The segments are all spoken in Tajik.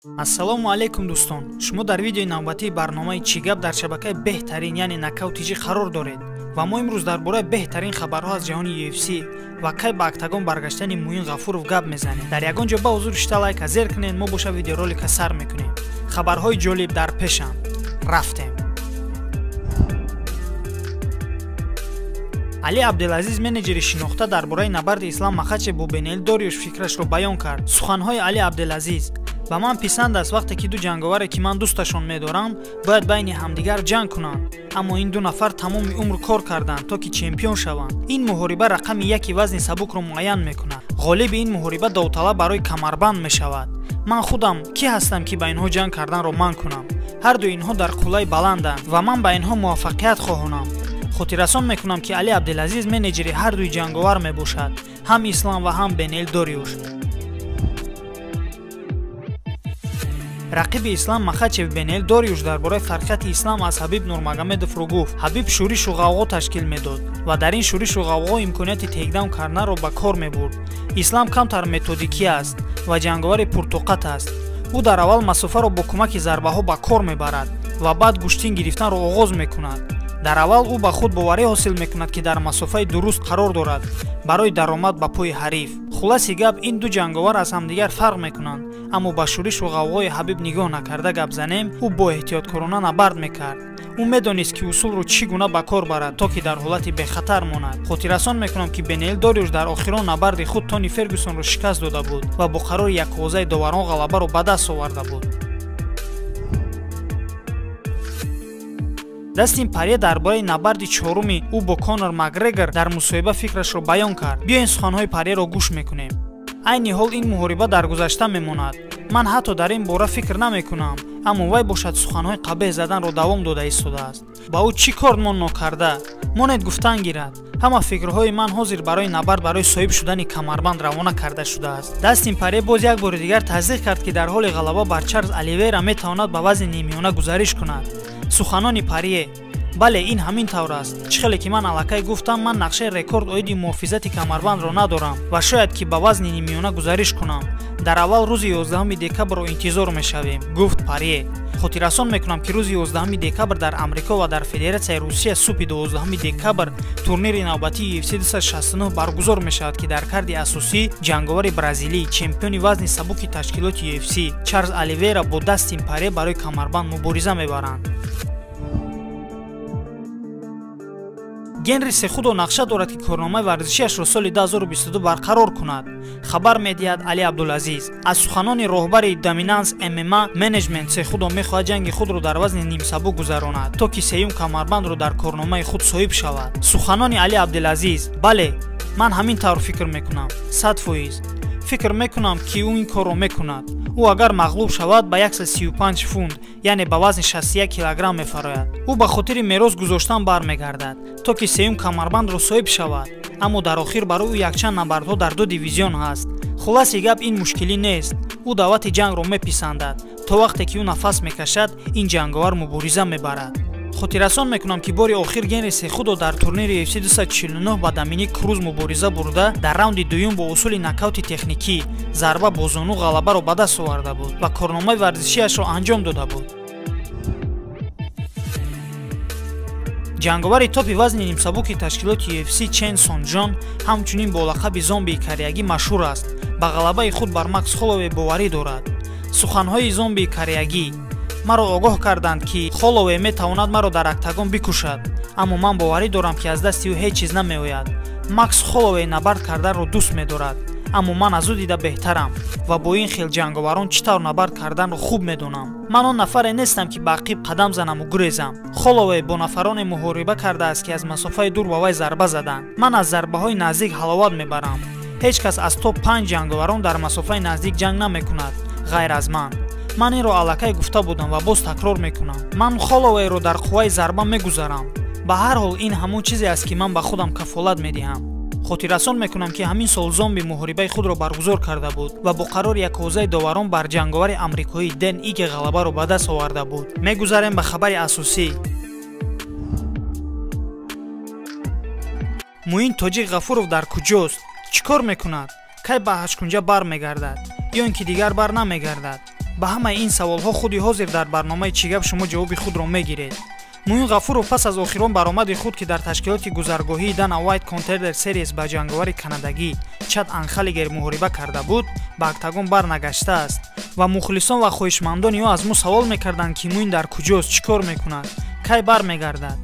ассалому алайкум дӯстон, шумо дар видеои навбатии барномаи Чӣ гап дар шабакаи беҳтарин яъне Нокаут.tg қарор доред ва мо имрӯз дар бораи беҳтарин хабарҳо аз ҷаҳони UFC ва кай ба октагон баргаштани Муин Ғафуров гап мезанем. Дар ягон ҷо ба ҳузур шита лайка зер кунед, мо боша видеоролика сар мекунем. Хабарҳои ҷолиб дар пешанд. Рафтем. Али Абдулазиз, менеҷери шинохта дар бораи набарди Ислам Махачев бо Бенел Дориюш фикрашро баён кард. Суханҳои Али Абдулазиз: ба ман писанд аст вақте ки ду ҷанговаре ки ман дӯсташон медорам бояд байни ҳамдигар ҷанг кунанд, аммо ин ду нафар тамоми умр кор карданд то ки чемпион шаванд. Ин муҳориба рақами яки вазни сабукро муайян мекунад. ғолиби ин муҳориба довталаб барои камарбанд мешавад. ман худам кӣ ҳастам ки ба инҳо ҷанг карданро ман кунам? ҳарду инҳо дар қуллаи баланданд ва ман ба инҳо муваффақият хоҳонам. хотиррасон мекунам ки Али Абдулазиз менеҷери ҳардуи ҷанговар мебошад, ҳам Ислам ва ҳам Бенел Дориюш. рақиби Ислам Махачев Бенел Дориюш дар бораи фарқияти Ислам аз Ҳабиб Нурмагомедовро гуфт. Ҳабиб шӯришу ғавғо ташкил медод ва дар ин шӯришу ғавғо имконияти тейкдаун карданро ба кор мебурд. Ислам камтар методикӣ аст ва ҷанговари пуртоқат аст. ӯ дар аввал масофаро бо кӯмаки зарбаҳо ба кор мебарад ва баъд гӯштин гирифтанро оғоз мекунад. дар аввал ӯ ба худ боварӣ ҳосил мекунад ки дар масофаи дуруст қарор дорад барои даромад ба пӯи ҳариф. хулоси гап, ин ду ҷанговар аз ҳамдигар фарқ мекунанд, аммо ба шӯришу ғавғои Ҳабиб нигоҳ накарда гап занем, ӯ бо эҳтиёткорона набард мекард. ӯ медонист ки усулро чӣ гуна ба кор барад то ки дар ҳолати бехатар монад. хотиррасон мекунам ки Бенел Дориюш дар охирон набарди худ Тони Фергюсонро шикаст дода буд ва бо қарори яковозаи доварон ғалабаро ба даст оварда буд. Дастин Порье дар бораи набарди чоруми ӯ бо Конор Макгрегор дар мусоҳиба фикрашро баён кард. биёин суханҳои Порьеро гӯш мекунем. айни ҳол ин муҳориба дар гузашта мемонад. ман ҳатто дар ин бора фикр намекунам, аммо вай бошад суханҳои қабеҳ заданро давом дода истодааст. ба ӯ чӣ кор мон нокарда? монед гуфтан гирад. ҳама фикрҳои ман ҳозир барои набард барои соҳиб шудани камарбанд равона карда шудааст. Дастин Порье боз як бори дигар тасдиқ кард ки дар ҳоли ғалаба бар Чарлз Оливейра метавонад ба вазни нимиёна гузариш кунад. суханони Порье: бале, ин ҳамин тавр аст. чӣ хеле ки ман аллакай гуфтам, ман нақшаи рекорд оиди муҳофизати камарбандро надорам ва шояд ки ба вазни нимиёна гузариш кунам. дар аввал рӯзи 11 декабрро интизор мешавем, гуфт Порье. хотиррасон мекунам ки рӯзи 11 декабр дар Амрико ва дар Федератсияи Русия субҳи 12 декабр турнири навбатии UFC 269 баргузор мешавад ки дар карди асосӣ ҷанговари бразилӣ, чемпиони вазни сабуки ташкилоти UFC Чарлз Оливейра бо Дастин Порье барои камарбанд мубориза мебаранд. Генри Сехудо нақша дорад ки корномаи варзишиашро соли 2022 барқарор кунад. хабар медиҳад Али Абдулазиз. аз суханони роҳбари Dominance MMA Management Сехудо мехоҳад ҷанги худро дар вазни нимсабук гузаронад то ки сеюм камарбандро дар корномаи худ соҳиб шавад. суханони Али Абдулазиз: бале, ман ҳамин тавр фикр мекунам. 100% фикр мекунам ки ӯ ин корро мекунад. ӯ агар мағлуб шавад ба 135 фунт, яъне ба вазни 61 килограмм мефарояд. ӯ ба хотири мерос гузоштан бармегардад то ки сеюм камарбандро соҳиб шавад, аммо дар охир барои ӯ якчанд набардҳо дар ду дивизион ҳаст. хулоси гап, ин мушкилӣ нест. ӯ даъвати ҷангро меписандад. то вақте ки ӯ нафас мекашад, ин ҷанговар мубориза мебарад. хотиррасон мекунам ки бори охир Генри Сехудо дар турнири UFC 249 ба Доминик Круз мубориза бурда дар раунди дуюм бо усули нокаути техникӣ зарба бо зону ғалабаро ба даст оварда буд ва корномаи варзишиашро анҷом дода буд. ҷанговари топи вазни нимсабуки ташкилоти UFC Чен Сонҷон ҳамчунин бо лақаби зомбии кореягӣ машҳур аст. ба ғалабаи худ бар Макс Холлоуей боварӣ дорад. суханҳои зомбии кореягӣ: маро огоҳ карданд ки Холлоуей метавонад маро дар октагон бикушад, аммо ман боварӣ дорам ки аз дасти ӯ ҳеҷ чиз намеояд. Макс Холлоуей набард карданро дӯст медорад, аммо ман аз ӯ дида беҳтарам ва бо ин хел ҷанговарон чӣ тавр набард карданро хуб медонам. ман он нафаре нестам ки ба ақиб қадам занаму гурезам. Холлоуей бо нафароне муҳориба кардааст ки аз масофаи дур ба вай зарба заданд. ман аз зарбаҳои наздик ҳаловат мебарам. ҳеҷ кас аз топ 5 ҷанговарон дар масофаи наздик ҷанг намекунад ғайр аз ман. ман инро аллакай гуфта будам ва боз такрор мекунам. ман Холлоуейро дар қувваи зарба мегузарам. ба ҳар ҳол ин ҳамон чизе аст ки ман ба худам кафолат медиҳам. хотиррасон мекунам ки ҳамин сол зомби муҳорибаи худро баргузор карда буд ва бо қарори яковозаи доварон бар ҷанговари амрикоӣ Дэн Иге ғалабаро ба даст оварда буд. мегузарем ба хабари асосӣ. Муин Тоҷик Ғафуров дар куҷост? чӣ кор мекунад? кай ба ҳашкунҷа бармегардад ё ин ки дигар бар намегардад? ба ҳамаи ин саволҳо худи ҳозир дар барномаи Чӣ гап шумо ҷавоби худро мегиред. Муин Ғафуров пас аз охирон баромади худ ки дар ташкилоти гузаргоҳии Dana White Contender Series ба ҷанговари канадагӣ Чад Анхалигер муҳориба карда буд, ба октагон барнагашта ва мухлисон ва хоҳишмандони ӯ аз мо савол мекарданд ки Муин дар куҷост, чӣ кор мекунад, кай бармегардад.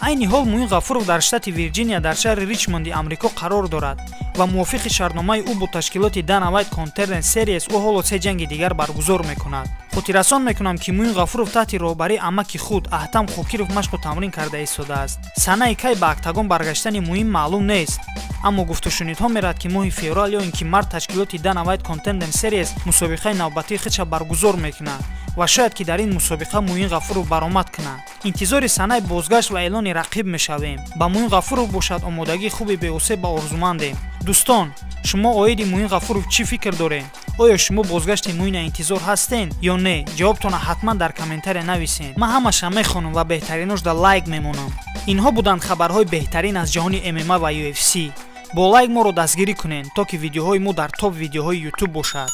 айни ҳол Муин Ғафуров дар штати Вирҷиния дар шаҳри Ричмонди Амрико қарор дорад ва мувофиқи шартномаи ӯ бо ташкилоти Dana White Contender Series ӯ ҳоло 3 ҷанги дигар баргузор мекунад. хотиррасон мекунам ки Муин Ғафуров таҳти роҳбарии амаки худ Аҳтам Хокиров машқу тамрин карда истодааст. Санаи кай ба октагон баргаштани Муин маълум нест, аммо гуфтушунидҳо мерад ки моҳи феврал ё ин ки март ташкилоти Dana White Contender Series мусобиқаи навбатии худша баргузор мекунад ва шояд ки дар ин мусобиқа Муин Ғафуров баромад кунад. интизори санаи бозгашт ва эълони рақиб мешавем. ба Муин Ғафуров бошад омодагии хуби беосеб ба орзумандем. дӯстон, шумо оиди Муин Ғафуров чӣ фикр доред? оё шумо бозгашти Муина интизор ҳастен ё не? ҷавобтона ҳатман дар комментария нависен. ман ҳамаша мехонам ва беҳтариношда лайк мемонам. инҳо буданд хабарҳои беҳтарин аз ҷаҳони MMA ва UFC. бо лайк моро дастгирӣ кунед, то ки видеоҳои мо дар топ видеоҳои YouTube бошад.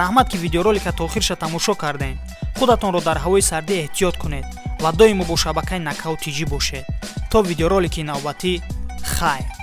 раҳмат ки видеоролика та охирша тамошо кардем. худатонро дар ҳавои сардӣ эҳтиёт кунед ва доимо бо шабакаи Knockout TV бошед. то видеоролики навбатӣ, хайр.